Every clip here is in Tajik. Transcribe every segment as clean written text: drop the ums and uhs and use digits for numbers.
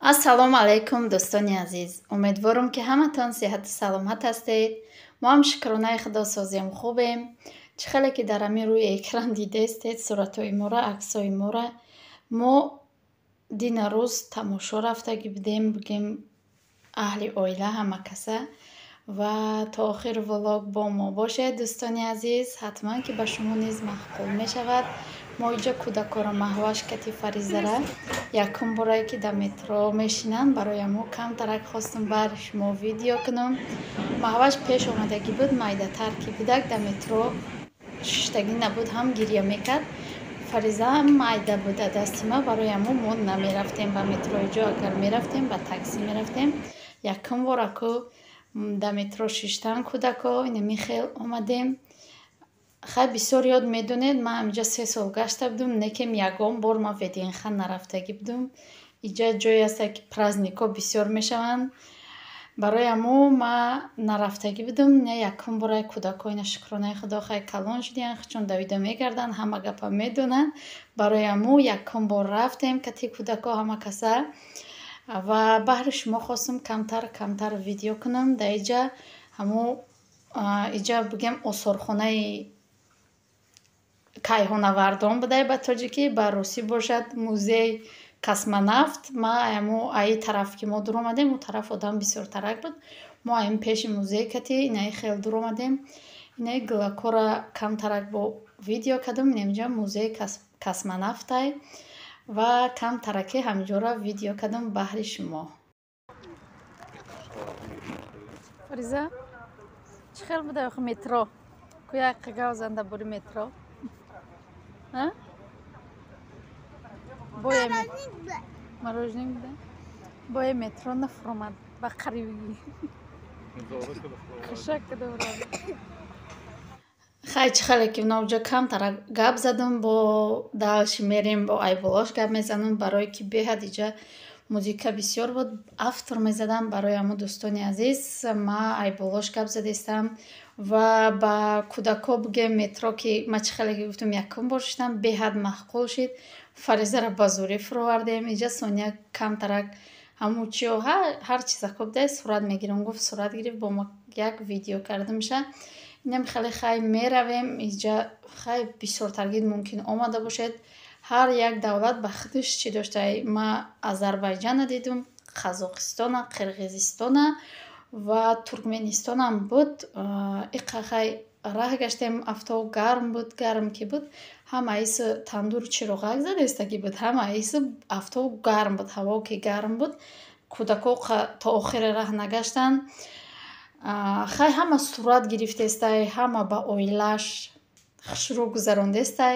Ассалому алайкум дӯстони азиз. Умедворам ки ҳаматон сеҳату саломат ҳастед. Мо ҳам шукронаи худосозиам хубем. Чӣ хеле ки дар ҳамин рӯи экран дидаистед суратҳои моро, аксҳои моро. Мо дина рӯз тамошо рафтагӣ будем, бигем аҳли оила ҳама каса ва то охир влог бо мо бошед дӯстони азиз. Ҳатман ки ба шумо низ маъқул мешавад. Мо инҷо кӯдакоро маҳваш кати Фаризара якум борае ки дар метро мешинанд, барои мо камтарак хостам бар шумо видео кунам. Маҳваш пеш омадагӣ буд, майдатар ки будак дар метро шиштагӣ набуд, ҳам гирья мекард. Фариза ҳам майда буда дасти ма, барои мо намерафтем ба метро. Иҷо агар мерафтем ба такси мерафтем. Якум бора ку дар метро шиштан кӯдако инами хел омадем. Хай бисёр ёд медонед, ман инҷа 3 сол гашта будам, некем ягон бор ман ВДНХ нарафтагӣ будам. Инҷа ҷое аст ки праздникҳо бисёр мешаванд. Барои ҳамо ман нарафтагӣ будам. Не якум бора кӯдако ина шукронаи Худо хай калон шудиянд, чун давида мегарданд, ҳама гапа медонанд. Барои ҳамо якум бор рафтем кати кӯдако ҳама каса ва баҳри шумо хостам камтар видео кунам. Дар инҷа ҳамо инҷа бигем осорхонаи кайҳонавардон будай ба тоҷикӣ, ба русӣ бошад музеи космонавт. Ма ҳамо аи тараф ки мо дур омадем, он тараф одам бисёртарак буд. Мо аин пеши музей кати инаи хел дур омадем. Инаи гулакора камтарак бо видео кардам. Инҷа музеи космонавтай ва камтараки ҳамҷора видео кардам баҳри шумо. Фариза чӣ хел буда охи метро? Ку як гавзанда бури метро? Мороженик буда? Боя метро нафуромад ба қарибигӣ. Хушак кадаврад. Хай чӣ хеле ки навҷа камтарак гап задам, бо далши мерем, бо айболош гап мезанам, барое ки беҳад инҷа музика бисёр буд. Автор мезадам барои ҳамо дӯстони азиз. Ман айболош гап задистам ва ба кӯдако бигем метро ки ман чӣ хеле ки гуфтам якум бор шуштам, беҳад маъқул шид. Фаризаро ба зурӣ фуровардем. Инҷа Соня камтарак ҳамун чиё ҳар чиза ко будай сурат мегирам. Гуфт сурат гирифт, бо ма як видео кардамша. Инам хеле хай меравем. Инҷа хай бисёртаргӣ мумкин омада бошед. Ҳар як давлат ба худаш чӣ доштаи. Ман Азарбайҷана дидум, Қазоқистона, Қирғизистона ва Туркменистонам буд. Иқа хай раҳ гаштем, автобус гарм буд, гарм ки буд. Ҳамаиси тандур чироғак задастагӣ буд. Ҳамаиси автобус гарм буд, ҳаво ки гарм буд. Кӯдако то охири раҳ нагаштанд. Хай ҳама сурат гирифтестай, ҳама ба оилаш хушрӯ гузарондестай.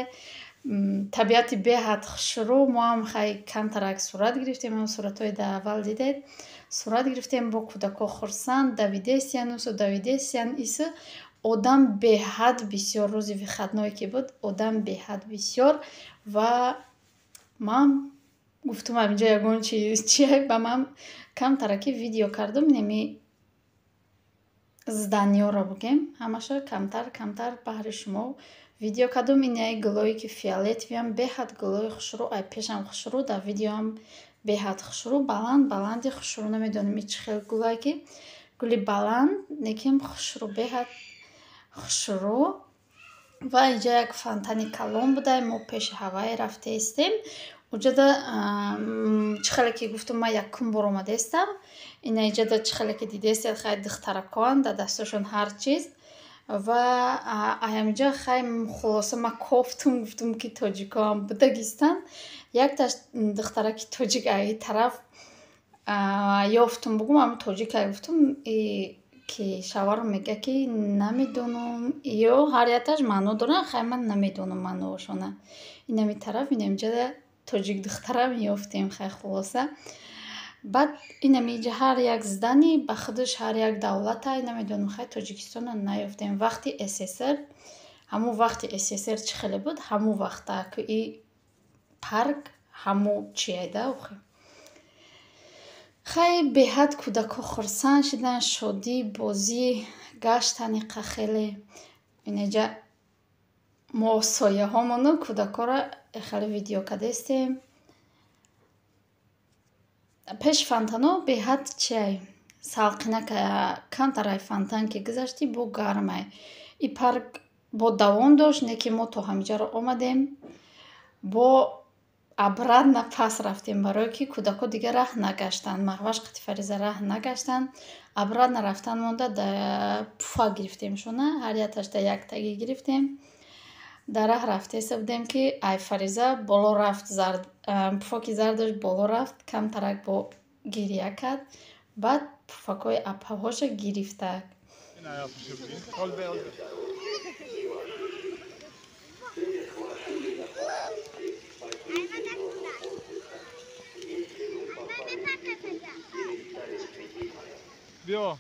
Табиати беҳад хушрӯ. Мо ҳам хай камтарак сурат гирифтем. ҳам суратҳои дар аввал дидед. Сурат гирифтем, бо кӯдако хурсанд давидестиян, усу давидестиян. Иси одам беҳад бисёр рӯзи вихатное ки буд, одам беҳад бисёр. Ва ман гуфтам инҷа ягон чие ба ман камтараки видео кардам. Неми зданиёро бигем ҳамаша камтар баҳри шумо видео кардам. Инаи гулое ки фиолетовиам беҳад гулои хушрӯ, ай пешам хушрӯ, дар видеоам беҳад хушрӯ, баланди хушрӯ, намедонам чӣ хел гулае ки гули баланд, лекин хушрӯ, беҳад хушрӯ. Ва инҷа як фонтани калон будай. Мо пеши ҳавае рафтаистем. Уҷада чӣ хеле ки гуфтам ман якум бор омадаистам. Ина иҷада чӣ хеле ки дидестед, хай духтаракон дар дасташон ҳар чиз. Ва аямҷа хай хулоса ман кофтум, гуфтам ки тоҷикоам будагистанд. Якташ духтараки тоҷик аи тараф ёфтум, бугум ҳам тоҷикай. Гуфтам ки шаварм мега ки намедонам, ё ҳар якташ маъно доранд, хай ман намедонам маъноошона. Инами тараф инамҷа тоҷик духтарам ёфтем. Хай хулоса баъд инами иҷа ҳар як здани ба худаш ҳар як давлатай. Намедонам хай Тоҷикистона наёфтем. Вақти СССР, ҳамун вақти СССР чӣ хеле буд, ҳамун вақта ки и парк ҳамун чиеда охи. Хай беҳад кӯдако хурсанд шуданд, шодӣ, бозӣ гаштанд иқа хеле. Инаҷа мо сояҳомону кӯдакоро хеле видео кардастем. пеш фонтано беҳад чиай салқина камтарай фонтан ки гузашти бо гармай. И парк бо давом дошт, не ки мо то ҳамиҷаро омадем бо абрад напас рафтем, барое ки кӯдако дигар раҳ нагаштанд, маҳваш қати фариза раҳ нагаштанд, абрад нарафтан монда да пуфа гирифтем шона, ҳар яташда як таги гирифтем, дар раҳ рафтеса будем ки ай фариза боло рафт, пуфа ки зар дошт боло рафт, камтарак бо гирия кард, баъд пуфакҳои апаҳоша гирифтак. بیا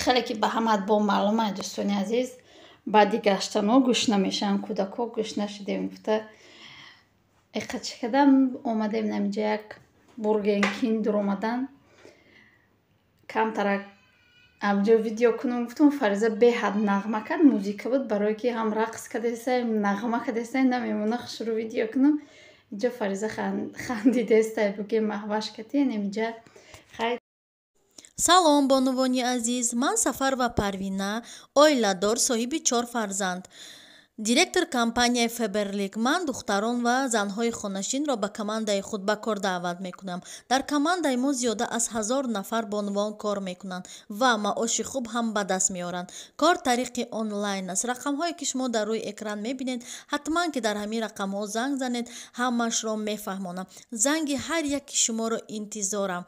хеле ки ба ҳамаат бо маълумае дӯстони азиз, баъди гаштано гӯшна мешаванд, кӯдако гӯшна шудем, гуфта эқа чӣ кардам, омадем наминҷа як бургер кинг дуромадан, камтарак абҷо видео кунам, гуфтам фариза беҳад нағма кард, музика буд, барое ки ҳам рақс кардестай, нағма кардестай, намемона шуруъ видео кунам, инҷа фариза хандидестай, бугем маҳваш кати наминҷа. салом бонувони азиз, ман Сафарова Парвина, оиладор, соҳиби 4 фарзанд, директор компанияи Феберлик. Ман духтарон ва занҳои хонашинро ба командаи худ ба кор даъват мекунам. Дар командаи мо зиёда аз 1000 нафар бонувон кор мекунанд ва маоши хуб ҳам ба даст меоранд. Кор тариқи онлайн аст. рақамҳое ки шумо дар рӯи экран мебинед, ҳатман ки дар ҳамин рақамҳо занг занед, ҳамашро мефаҳмонам. занги ҳар яки шуморо интизорам.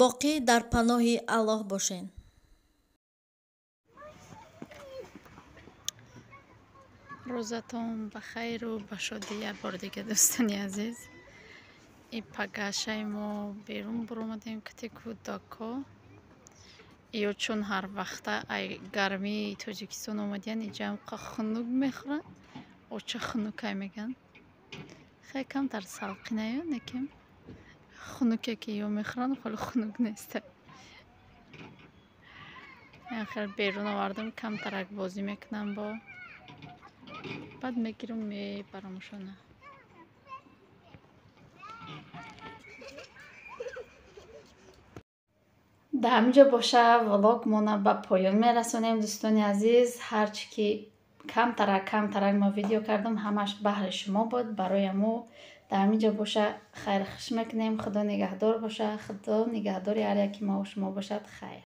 боқӣ дар паноҳи Аллоҳ бошед. рӯзатон ба хайру ба шодӣ як бор дига дӯстони азиз. И пагашаи мо берун буромадем кати кӯдако. Ё чун ҳар вақта ай гармии Тоҷикистон омадиян иҷа қа хунук мехӯрад. Оча хунукай меган. Хеле камтар салқинаю некем. Хунуке ки ё мехӯранд, хеле хунук нест. Хеле берун овардам, камтарак бозӣ мекунам бо. Баъд мегирам мебарамшона. да ҳаминҷо боша влогмона ба поён мерасонем дӯстони азиз. Ҳарчи ки камтарак мо видео кардам, ҳамаш баҳри шумо буд, барои мо да ҳаминҷо боша хайрхуш мекунем. худо нигаҳдор боша, худо нигаҳдори ҳар яки мо шумо бошад. хайр.